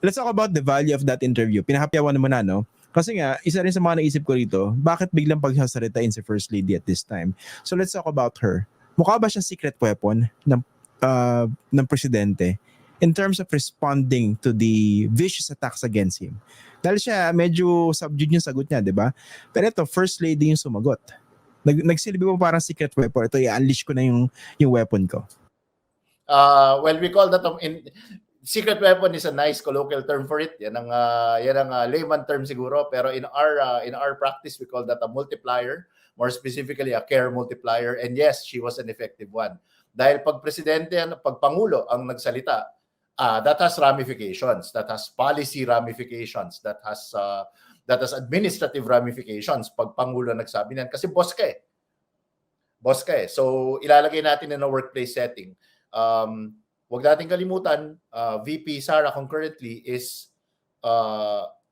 let's talk about the value of that interview. Pinahapyawan mo na, no? Kasi nga, isa rin sa mga naisip ko rito, bakit biglang pagsasalitain si First Lady at this time? So let's talk about her. Mukha ba siya secret weapon ng presidente in terms of responding to the vicious attacks against him? Dahil siya, medyo subdued yung sagot niya, di ba? Pero ito, First Lady yung sumagot. Nagsilbi mo parang secret weapon. Ito, i-unleash ko na yung weapon ko. Well, we call that secret weapon is a nice colloquial term for it. Yan ang layman term siguro, pero in our practice we call that a multiplier, more specifically a care multiplier. And yes, she was an effective one. Dahil pag presidente, pag pangulo ang nagsalita, that has ramifications, that has policy ramifications, that has administrative ramifications pag pangulo nagsabi niyan kasi boss ka eh. Boss ka eh. So ilalagay natin in a workplace setting. Huwag natin kalimutan, VP Sara concurrently is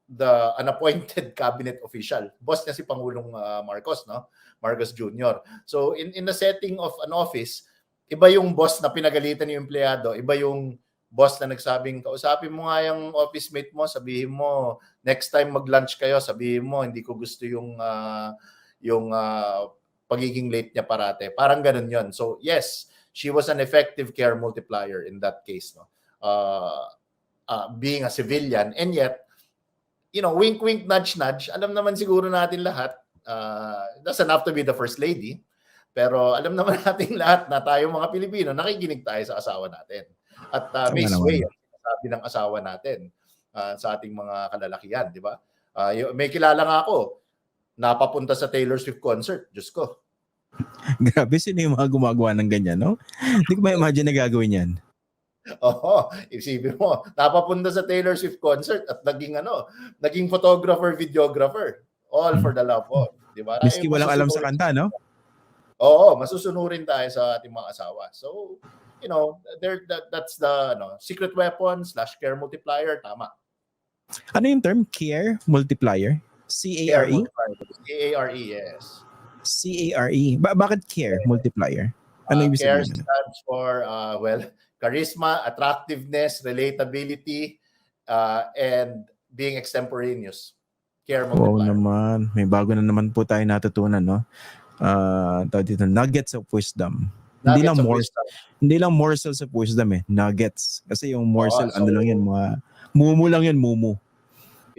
the unappointed cabinet official. Boss niya si Pangulong Marcos, no? Marcos Jr. So in the setting of an office, iba yung boss na pinagalitan yung empleyado, iba yung boss na nagsabing, kausapin mo nga yung office mate mo, sabihin mo, next time mag-lunch kayo, sabihin mo, hindi ko gusto yung pagiging late niya parate. Parang ganun yon. So yes, she was an effective care multiplier in that case, no? Being a civilian, and yet, wink, wink, nudge, nudge. Alam naman siguro natin lahat, doesn't have to be the First Lady, pero alam naman natin lahat na tayo mga Pilipino, nakikinig tayo sa asawa natin. At may sway ang sinasabi ng asawa natin sa ating mga kalalakihan, di ba? May kilala nga ako, napapunta sa Taylor Swift concert, Diyos ko. Grabe, sino yung mga gumagawa ng ganyan, no? Hindi ko ma-imagine na gagawin yan. Oo, isipin mo, napapunta sa Taylor Swift concert at naging photographer, videographer. All for the love of, di ba? Miski walang alam sa kanta, no? Oo, masusunurin tayo sa ating mga asawa. So, that's the secret weapon / care multiplier, tama. Ano yung term? Care multiplier? C-A-R-E? C-A-R-E, yes. C-A-R-E. Bakit care multiplier? Ano ibig Care sabihin? stands for, charisma, attractiveness, relatability, and being extemporaneous. Care multiplier. Oo naman. May bago na naman po tayo natutunan, no? Dito, nuggets of wisdom. Hindi lang morsels of wisdom eh. Nuggets. Kasi yung morsel, lang yan, mga mumu lang yan, mumu.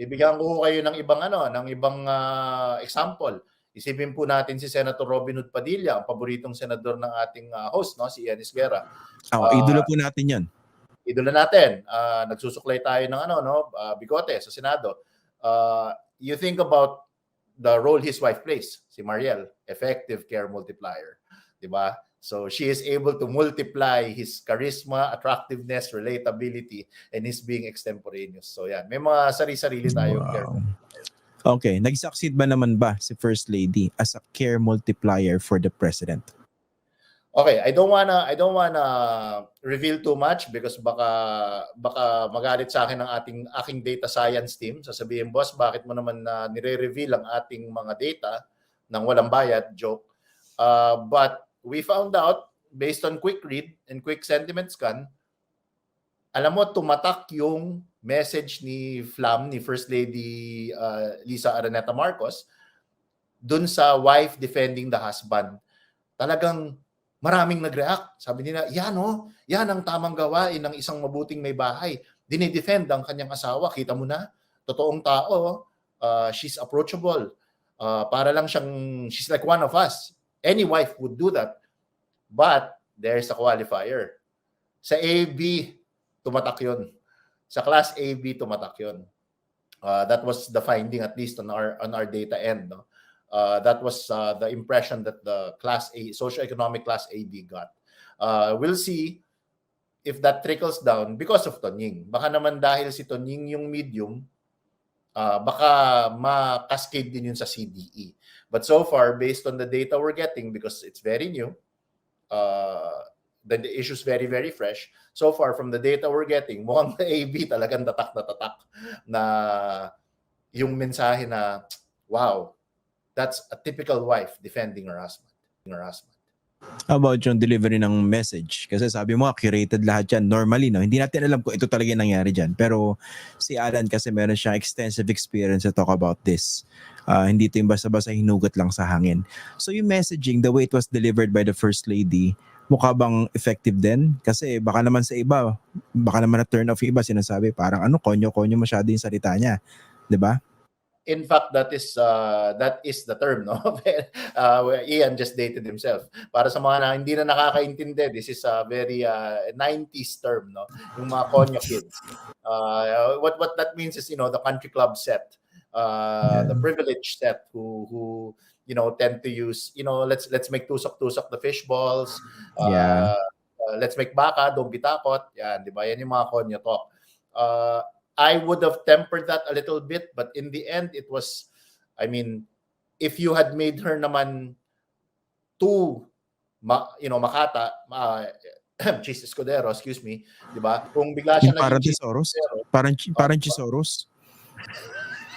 Bibigyan ko kayo ng ibang example. Isipin po natin si Senator Robin Hood Padilla, ang paboritong senador ng ating host, no, si Enis Guerra. Idolo po natin 'yan. Idolo natin. Nagsusuklay tayo ng bigote sa Senado. You think about the role his wife plays, si Mariel, effective care multiplier, 'di ba? So she is able to multiply his charisma, attractiveness, relatability, and his being extemporaneous. So yan, may mga sarili-sarili tayong care multiplier. Okay, nag-succeed ba naman ba si First Lady as a care multiplier for the president? Okay, I don't wanna reveal too much because baka magalit sa akin ng aking data science team. Sasabihin, boss, bakit mo naman nire-reveal ang ating mga data ng walang bayad? Joke. But we found out based on quick read and quick sentiment scan, alam mo, tumatak yung message ni First Lady Lisa Araneta Marcos dun sa wife defending the husband. Talagang maraming nag-react. Sabi nila, yan ang tamang gawain ng isang mabuting may bahay. Dinidefend ang kanyang asawa. Kita mo na, totoong tao. She's approachable. Para lang she's like one of us. Any wife would do that. But there's a qualifier. Sa AB, tumatak yun. Sa Class AB, tumatak yun. That was the finding, at least on our data end. No? That was the impression that the Class A, socioeconomic Class AB got. We'll see if that trickles down because of Tonying. Baka naman dahil si Tonying yung medium, baka ma-cascade din yun sa CDE. But so far, based on the data we're getting, because it's very new, the issue's very, very fresh. So far, from the data we're getting, mukhang AB talagang tatak na tatak na yung mensahe na, wow, that's a typical wife defending her husband. How about yung delivery ng message? Kasi sabi mo, curated lahat yan. Normally, no? Hindi natin alam kung ito talaga yung nangyari dyan. Pero si Alan kasi meron siyang extensive experience to talk about this. Hindi ito yung basta-basta hinugot lang sa hangin. So yung messaging, the way it was delivered by the First Lady, mukha bang effective din? Kasi baka naman sa iba, baka naman na turn off yung iba, sinasabi parang konyo-konyo masyado yung salita niya. 'Di ba? In fact, that is the term, no? Ian just dated himself. Para sa mga hindi na nakakaintindi, this is a very 90s term, no? Yung mga konyo kids. What that means is, the country club set, the privileged set who tend to use, let's make tusok-tusok the fish balls. Yeah. Let's make baka, don't bitakot. Yan, di ba? Yan yung mga konyo talk. I would have tempered that a little bit, but in the end, it was, if you had made her naman too, makata, Chis Escudero, excuse me, di ba? Kung bigla siya Yung parang naging Chisoros? Escudero, Parang Chisoros?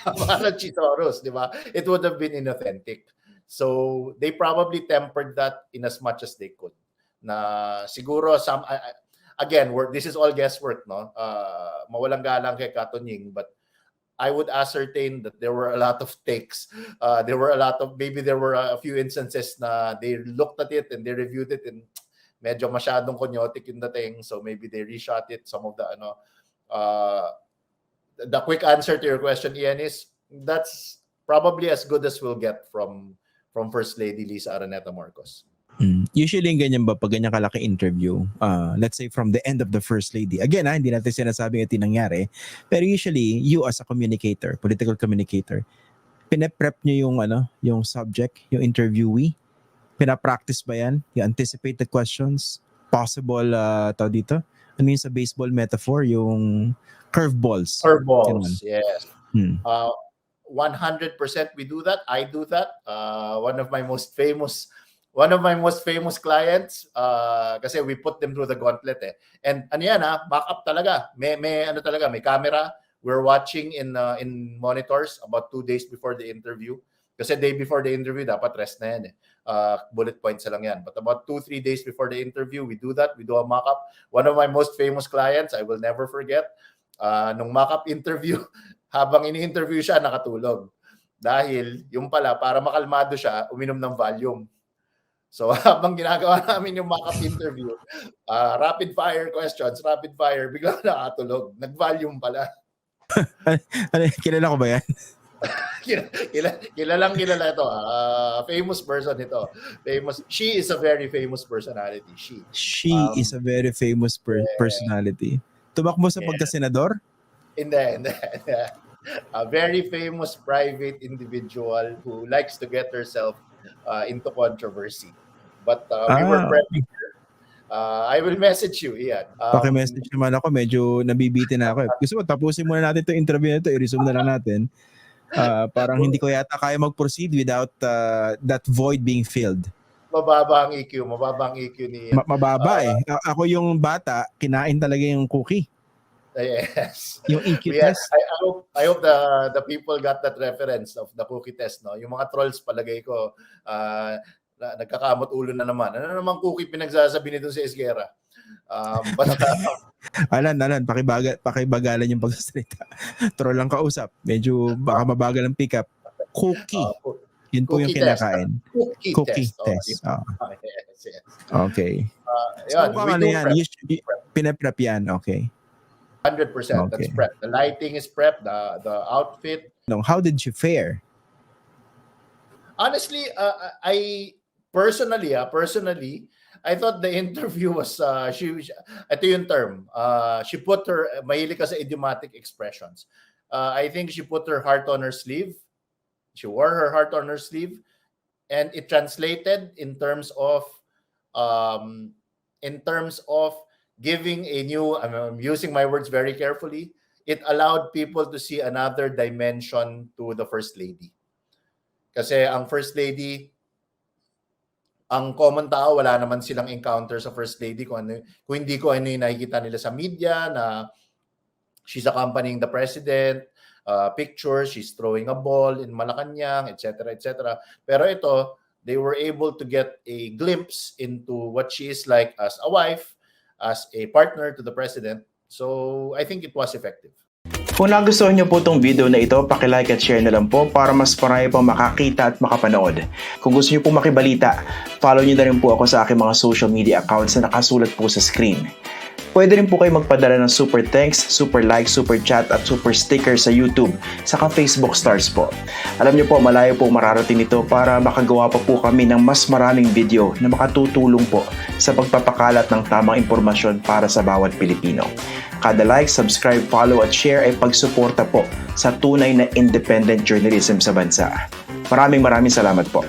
parang Chisoros, di ba? It would have been inauthentic. So, they probably tempered that in as much as they could. Na siguro, again, this is all guesswork, no? Mawalang galang kay Katunying, but I would ascertain that there were a lot of takes. Maybe there were a few instances na they looked at it and they reviewed it and medyo masyadong konyotic yung dating. So maybe they reshot it. Some of the quick answer to your question, Ian, is that's probably as good as we'll get from First Lady Lisa Araneta Marcos. Usually yung ganyan ba, pag ganyan kalaki interview, let's say from the end of the First Lady, again hindi natin sinasabing ito nangyari, pero usually you as a communicator, political communicator, pinaprep nyo yung subject, yung interviewee, pinapractice ba yan? You anticipate the questions, possible tao dito, ano yun sa baseball metaphor, yung curveballs. Curveballs, yes. 100% 100% we do that. I do that. One of my most famous clients, kasi we put them through the gauntlet eh. And backup talaga. May camera. We're watching in monitors about 2 days before the interview. Kasi day before the interview, dapat rest na yan eh. Bullet points lang yan. But about 2-3 days before the interview, we do that. We do a mock-up. One of my most famous clients, I will never forget, nung mock-up interview, habang ini-interview siya, nakatulog. Dahil, yung pala, para makalmado siya, uminom ng Valium. So habang ginagawa namin yung mock-up interview, rapid fire questions, biglang nakatulog. Nag-volume pala. Kilala ko ba yan? Kilalang kilala ito. Famous person ito. She is a very famous personality. She is a very famous personality. Tumakbo sa pagka-senador? Hindi. A very famous private individual who likes to get herself into controversy. But we were prepping her. I will message you, Ian. Paki-message naman ako, medyo nabibitin na ako. Gusto mo, tapusin muna natin itong interview na ito, i-resume na lang natin. Parang hindi ko yata kaya mag-proceed without that void being filled. Mababa ang EQ ni Ian. Mababa eh. Ako yung bata, kinain talaga yung cookie. Yes. Yung EQ test. I hope the people got that reference of the cookie test, no? Yung mga trolls palagay ko nagkakamot ulo na naman. Ano namang cookie pinagsasabi nito si Esguerra? Alan, pakibagalan yung pagsasalita. Troll lang kausap. Medyo baka mabagal ang pick up. Cookie. Yun po yung kinakain. Cookie test. Yes. Okay. So, pinaprep yan. Okay. 100%. Okay. That's prep. The lighting is prep. The outfit. How did you fare? Honestly, I personally, I thought the interview was ito yung term. She put her mahilig ka sa idiomatic expressions. I think she put her heart on her sleeve. She wore her heart on her sleeve, and it translated in terms of giving a new, I'm using my words very carefully, it allowed people to see another dimension to the First Lady. Kasi ang First Lady, ang common tao, wala naman silang encounter sa First Lady kung hindi ko yung nakikita nila sa media na she's accompanying the president, pictures, she's throwing a ball in Malacanang, etc. Pero ito, they were able to get a glimpse into what she is like as a wife, as a partner to the president. So I think it was effective. Kung nagustuhan niyo po itong video na ito, paki-like at share na lang po para mas marami pang makakita at makapanood. Kung gusto niyo po makibalita, follow niyo na rin po ako sa aking mga social media accounts na nakasulat po sa screen. Pwede rin po kayo magpadala ng super thanks, super like, super chat at super sticker sa YouTube, saka Facebook stars po. Alam niyo po, malayo po mararating ito para makagawa pa po kami ng mas maraming video na makatutulong po sa pagpapakalat ng tamang impormasyon para sa bawat Pilipino. Kada like, subscribe, follow at share ay pagsuporta po sa tunay na independent journalism sa bansa. Maraming salamat po.